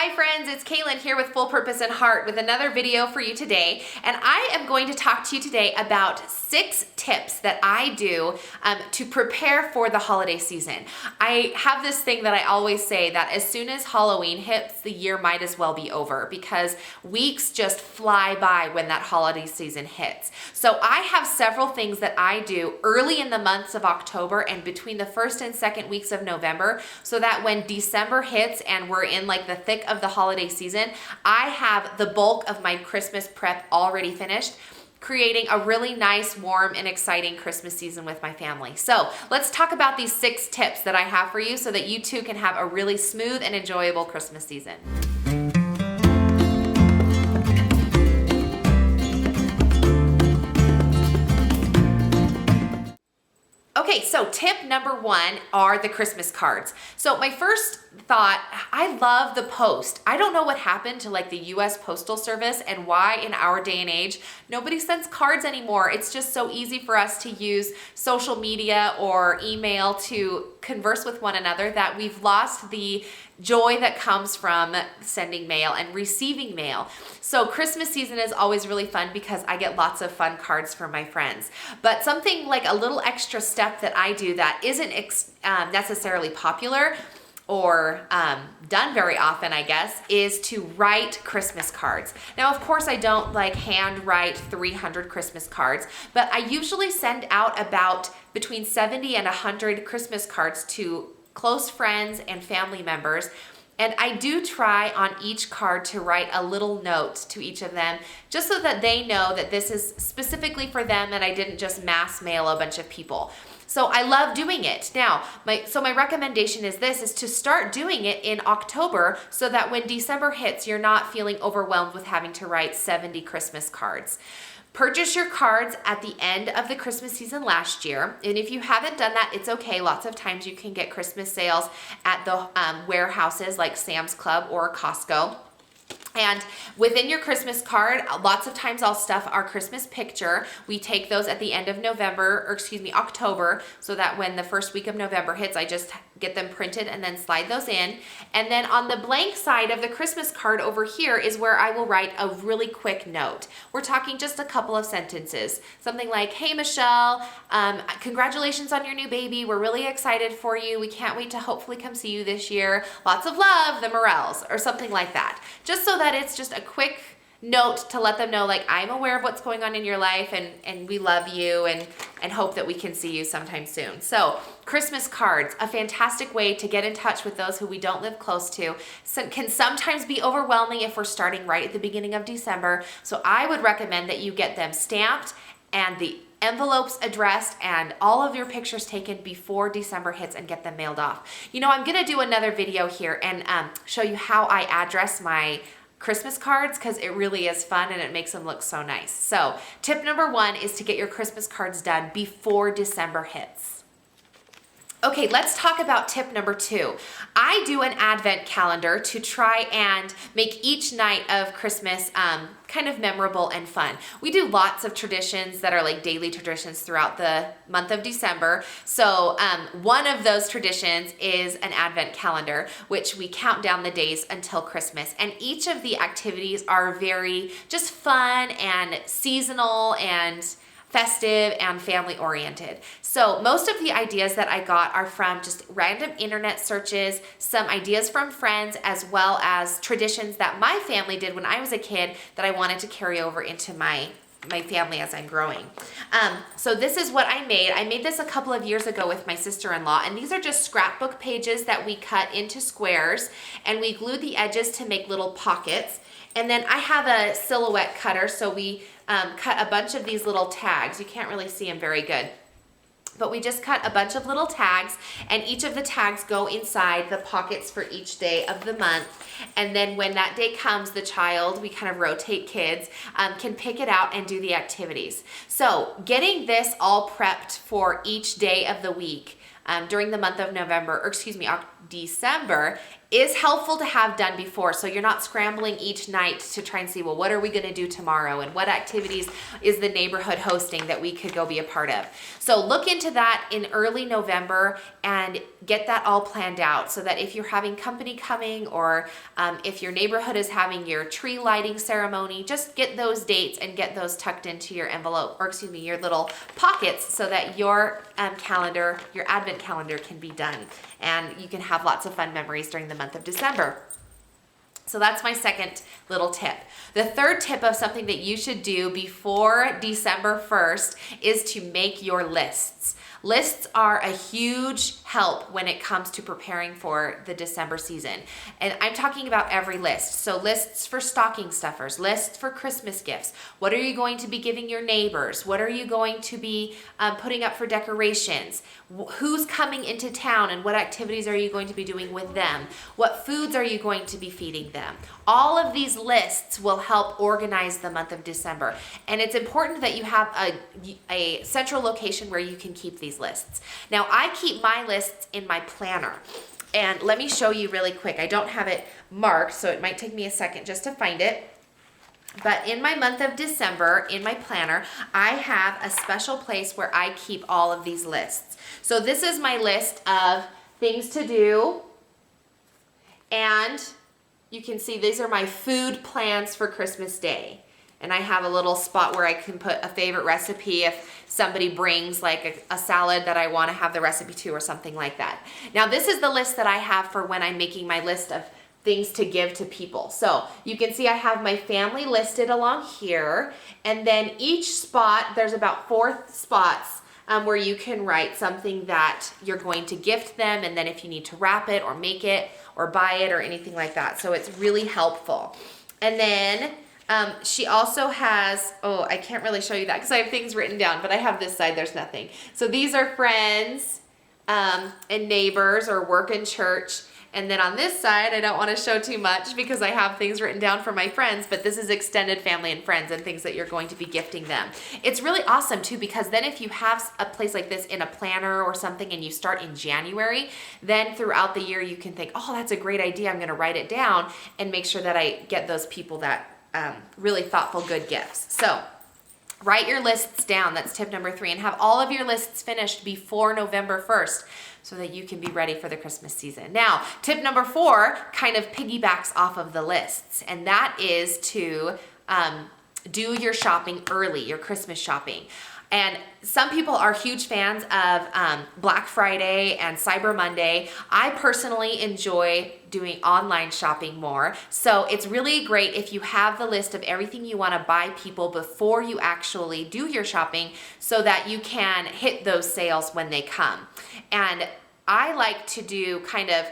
Hi friends, it's Kaylinn here with Full Purpose and Heart with another video for you today. And I am going to talk to you today about 6 tips that I do to prepare for the holiday season. I have this thing that I always say that as soon as Halloween hits, the year might as well be over because weeks just fly by when that holiday season hits. So I have several things that I do early in the months of October and between the first and second weeks of November so that when December hits and we're in like the thick of the holiday season, I have the bulk of my Christmas prep already finished, creating a really nice, warm, and exciting Christmas season with my family. So let's talk about these 6 tips that I have for you so that you too can have a really smooth and enjoyable Christmas season. Okay, so tip number 1 are the Christmas cards. So my first thought, I love the post. I don't know what happened to like the US Postal Service and why in our day and age, nobody sends cards anymore. It's just so easy for us to use social media or email to converse with one another that we've lost the joy that comes from sending mail and receiving mail. So Christmas season is always really fun because I get lots of fun cards from my friends. But something like a little extra step that I do that isn't necessarily popular or done very often, I guess, is to write Christmas cards. Now, of course, I don't like hand write 300 Christmas cards, but I usually send out about between 70 and 100 Christmas cards to close friends and family members. And I do try on each card to write a little note to each of them, just so that they know that this is specifically for them and I didn't just mass mail a bunch of people. So I love doing it. Now, my recommendation is to start doing it in October so that when December hits, you're not feeling overwhelmed with having to write 70 Christmas cards. Purchase your cards at the end of the Christmas season last year. And if you haven't done that, it's okay. Lots of times you can get Christmas sales at the warehouses like Sam's Club or Costco. And within your Christmas card, lots of times I'll stuff our Christmas picture. We take those at the end of October, so that when the first week of November hits, I just get them printed and then slide those in. And then on the blank side of the Christmas card over here is where I will write a really quick note. We're talking just a couple of sentences. Something like, hey Michelle, congratulations on your new baby. We're really excited for you. We can't wait to hopefully come see you this year. Lots of love, the Morrells, or something like that. Just so that it's just a quick note to let them know, like, I'm aware of what's going on in your life and we love you and hope that we can see you sometime soon. So Christmas cards, a fantastic way to get in touch with those who we don't live close to. Can sometimes be overwhelming if we're starting right at the beginning of December. So I would recommend that you get them stamped and the envelopes addressed and all of your pictures taken before December hits and get them mailed off. You know, I'm gonna do another video here and show you how I address my Christmas cards because it really is fun and it makes them look so nice. So tip number 1 is to get your Christmas cards done before December hits. Okay, let's talk about tip number 2. I do an advent calendar to try and make each night of Christmas kind of memorable and fun. We do lots of traditions that are like daily traditions throughout the month of December. So one of those traditions is an advent calendar, which we count down the days until Christmas. And each of the activities are very just fun and seasonal and festive and family oriented. So most of the ideas that I got are from just random internet searches, some ideas from friends, as well as traditions that my family did when I was a kid that I wanted to carry over into my family as I'm growing. So this is what I made. I made this a couple of years ago with my sister-in-law, and these are just scrapbook pages that we cut into squares, and we glued the edges to make little pockets. And then I have a silhouette cutter, so we cut a bunch of these little tags. You can't really see them very good. But we just cut a bunch of little tags, and each of the tags go inside the pockets for each day of the month. And then when that day comes, the child, we kind of rotate kids, can pick it out and do the activities. So getting this all prepped for each day of the week during the month of November, December is helpful to have done before, so you're not scrambling each night to try and see, well, what are we going to do tomorrow, and what activities is the neighborhood hosting that we could go be a part of. So look into that in early November and get that all planned out, so that if you're having company coming, or if your neighborhood is having your tree lighting ceremony, just get those dates and get those tucked into your envelope, or excuse me, your little pockets, so that your calendar, your advent calendar, can be done and you can have lots of fun memories during the month of December. So that's my second little tip. The third tip of something that you should do before December 1st is to make your lists. Lists are a huge help when it comes to preparing for the December season. And I'm talking about every list. So lists for stocking stuffers, lists for Christmas gifts. What are you going to be giving your neighbors? What are you going to be putting up for decorations? Who's coming into town and what activities are you going to be doing with them? What foods are you going to be feeding them? All of these lists will help organize the month of December. And it's important that you have a central location where you can keep these lists. Now, I keep my lists in my planner. And let me show you really quick. I don't have it marked, so it might take me a second just to find it. But in my month of December, in my planner, I have a special place where I keep all of these lists. So this is my list of things to do. And you can see these are my food plans for Christmas Day. And I have a little spot where I can put a favorite recipe if somebody brings like a salad that I want to have the recipe to, or something like that. Now, this is the list that I have for when I'm making my list of things to give to people. So you can see I have my family listed along here, and then each spot, there's about 4 spots where you can write something that you're going to gift them, and then if you need to wrap it or make it or buy it or anything like that. So it's really helpful. And then she also has, I can't really show you that because I have things written down, but I have this side, there's nothing. So these are friends and neighbors or work in church. And then on this side, I don't want to show too much because I have things written down for my friends, but this is extended family and friends and things that you're going to be gifting them. It's really awesome too, because then if you have a place like this in a planner or something and you start in January, then throughout the year you can think, oh, that's a great idea. I'm going to write it down and make sure that I get those people that really thoughtful, good gifts. So write your lists down. That's tip number 3, and have all of your lists finished before November 1st so that you can be ready for the Christmas season. Now, tip number 4 kind of piggybacks off of the lists, and that is to do your shopping early, your Christmas shopping. And some people are huge fans of Black Friday and Cyber Monday. I personally enjoy doing online shopping more. So it's really great if you have the list of everything you want to buy people before you actually do your shopping, so that you can hit those sales when they come. And I like to do kind of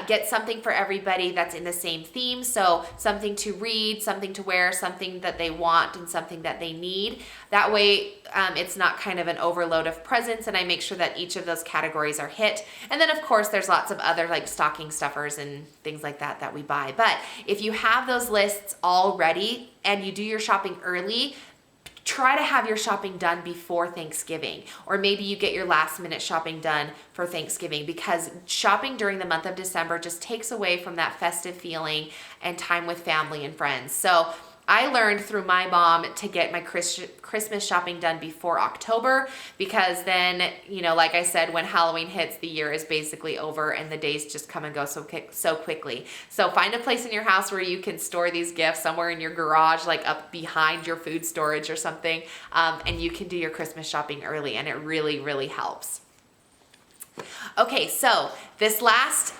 get something for everybody that's in the same theme. So something to read, something to wear, something that they want, and something that they need. That way it's not kind of an overload of presents, and I make sure that each of those categories are hit. And then of course there's lots of other like stocking stuffers and things like that that we buy. But if you have those lists all ready and you do your shopping early, try to have your shopping done before Thanksgiving, or maybe you get your last minute shopping done for Thanksgiving, because shopping during the month of December just takes away from that festive feeling and time with family and friends. So I learned through my mom to get my Christmas shopping done before October, because then, you know, like I said, when Halloween hits, the year is basically over and the days just come and go so quickly. So find a place in your house where you can store these gifts, somewhere in your garage, like up behind your food storage or something, and you can do your Christmas shopping early, and it really, really helps. Okay, so this last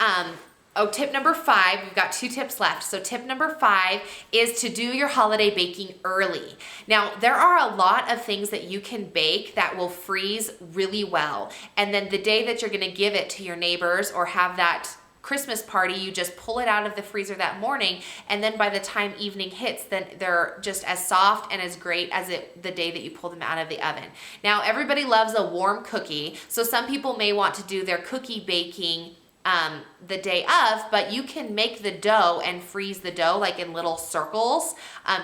tip number 5, we've got 2 tips left. So tip number 5 is to do your holiday baking early. Now, there are a lot of things that you can bake that will freeze really well. And then the day that you're gonna give it to your neighbors or have that Christmas party, you just pull it out of the freezer that morning, and then by the time evening hits, then they're just as soft and as great as the day that you pull them out of the oven. Now, everybody loves a warm cookie, so some people may want to do their cookie baking the day of, but you can make the dough and freeze the dough like in little circles.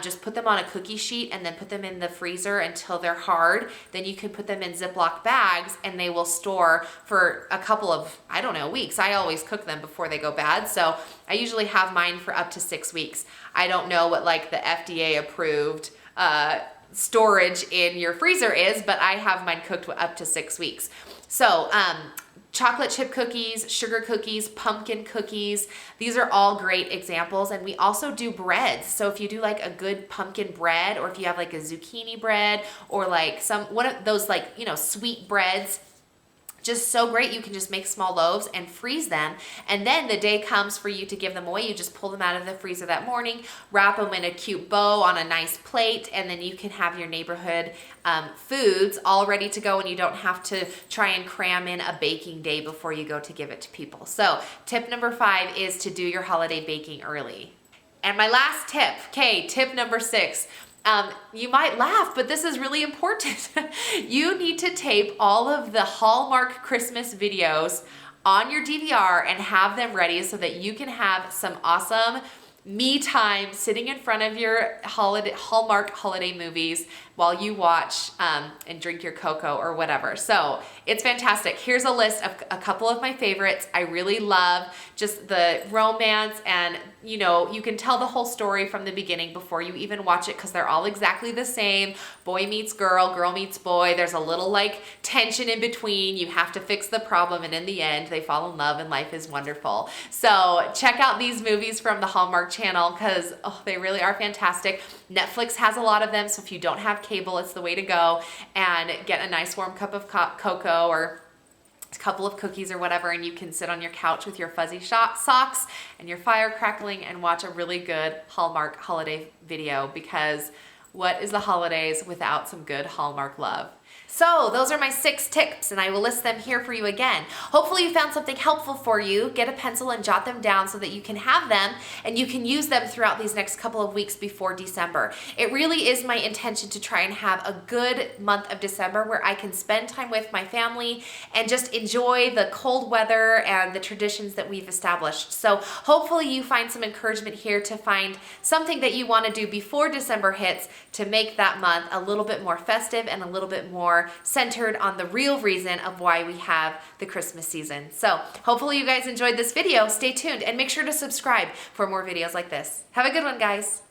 Just put them on a cookie sheet and then put them in the freezer until they're hard. Then you can put them in Ziploc bags and they will store for a couple of, I don't know, weeks. I always cook them before they go bad. So I usually have mine for up to 6 weeks. I don't know what like the FDA approved storage in your freezer is, but I have mine cooked up to 6 weeks. So, chocolate chip cookies, sugar cookies, pumpkin cookies. These are all great examples. And we also do breads. So if you do like a good pumpkin bread, or if you have like a zucchini bread, or like one of those like, you know, sweet breads, just so great. You can just make small loaves and freeze them. And then the day comes for you to give them away. You just pull them out of the freezer that morning, wrap them in a cute bow on a nice plate, and then you can have your neighborhood foods all ready to go, and you don't have to try and cram in a baking day before you go to give it to people. So tip number 5 is to do your holiday baking early. And my last tip, okay, tip number 6. You might laugh, but this is really important. You need to tape all of the Hallmark Christmas videos on your DVR and have them ready so that you can have some awesome me time sitting in front of your Hallmark holiday movies while you watch and drink your cocoa or whatever. So it's fantastic. Here's a list of a couple of my favorites. I really love just the romance, and you know, you can tell the whole story from the beginning before you even watch it because they're all exactly the same. Boy meets girl, girl meets boy. There's a little like tension in between. You have to fix the problem, and in the end they fall in love and life is wonderful. So check out these movies from the Hallmark Channel because they really are fantastic. Netflix has a lot of them, so if you don't have cable, it's the way to go, and get a nice warm cup of cocoa or a couple of cookies or whatever, and you can sit on your couch with your fuzzy socks and your fire crackling and watch a really good Hallmark holiday video, because what is the holidays without some good Hallmark love? So those are my 6 tips, and I will list them here for you again. Hopefully you found something helpful for you. Get a pencil and jot them down so that you can have them and you can use them throughout these next couple of weeks before December. It really is my intention to try and have a good month of December where I can spend time with my family and just enjoy the cold weather and the traditions that we've established. So hopefully you find some encouragement here to find something that you want to do before December hits to make that month a little bit more festive and a little bit more centered on the real reason of why we have the Christmas season. So hopefully you guys enjoyed this video. Stay tuned and make sure to subscribe for more videos like this. Have a good one, guys.